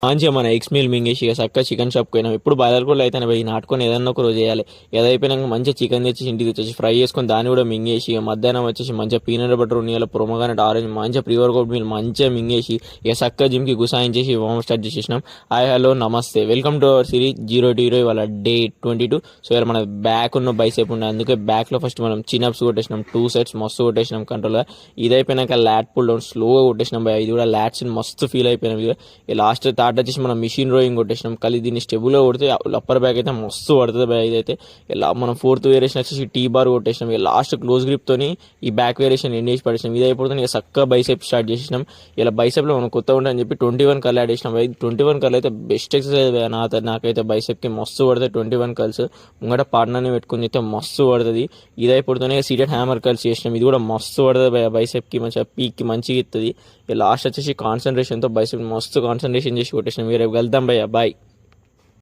మంచిగా మన eggs meal మింగేసి ఇక చక్కగా చికెన్ షాప్కి పోయినాం. ఎప్పుడు బాయిలర్ కూడా అయితే పోయి నాటుకొని ఏదన్నా ఒక రోజు చేయాలి. ఏదైపోయినాక మంచిగా చికెన్ తెచ్చి ఇంటికి తెచ్చేసి ఫ్రై చేసుకొని దాన్ని కూడా మింగేసి ఇక మధ్యాహ్నం వచ్చేసి మంచిగా పీనట్ బటర్ ఉనియాల ప్రొమోగానట్ ఆరెంజ్ మంచిగా ప్రీ వర్కౌట్ మీల్ మంచిగా మింగేసి ఇక చక్కగా జిమ్కి గుసాయించేసి వామ్ స్టార్ట్ చేసేసినాం. హాయ్ హలో నమస్తే, వెల్కమ్ టు అవర్ సిరీస్ 0-0 ఇవాళ డే 22. సో ఇలా మన బ్యాక్ ఉన్న బైసెప్ ఉండే, అందుకే బ్యాక్లో ఫస్ట్ మనం చిన్అప్స్ కొట్టేసినాం 2 sets మస్తు కొట్టేసినాం కంట్రోల్గా. ఇది అయిపోయినాక ల్యాట్ పుల్ డౌన్ స్లోగా కొట్టేసినాం భయ. ఇది కూడా ల్యాట్స్ మస్తు ఫీల్ అయిపోయినాం. ఇది లాస్ట్ థాట్ వచ్చేసి మనం మిషన్ రోయింగ్ కొట్టేసినాం. కలిసి దీన్ని స్టెబుల్లో కొడితే అప్పర్ బ్యాక్ అయితే మస్తు పడుతుంది భయ. ఇదైతే ఇలా మనం 4th వేరియేషన్ వచ్చేసి టీ బార్ కొట్టేసినాం. ఇక లాస్ట్ క్లోజ్ గ్రిప్తోని ఈ బ్యాక్ వేరియేషన్ ఎండ్ చేసి పడేసినాం. ఇది అయిపోతుంది ఇక చక్కగా బైసెప్ స్టార్ట్ చేసినాం. ఇలా బైసెప్లో మనం కొత్త ఉంటాయని చెప్పి 21 కర్ల్ యాడ్ చేసినాం. 21 కర్ల్ అయితే బెస్ట్ ఎక్సర్సైజ్ నాకైతే బైసెప్కి మస్తు పడుతుంది. 21 కర్ల్స్ ముంగట పార్ట్నర్ని పెట్టుకుని అయితే మస్తు పడుతుంది. ఇది అయిపోతుంది సీటెడ్ హ్యామర్ కర్ల్స్ చేసినాం. ఇది కూడా మస్తు పడుతుంది బైసెప్కి, మంచిగా పీక్కి మంచిగా ఇస్తుంది. లాస్ట్ వచ్చేసి కాన్సన్ట్రేషన్తో బైసెప్ మస్తు కాన్సన్ట్రేషన్ చేసి కొట్టేసినాం. రేపు వెళ్దాం భయ్య, బాయ్.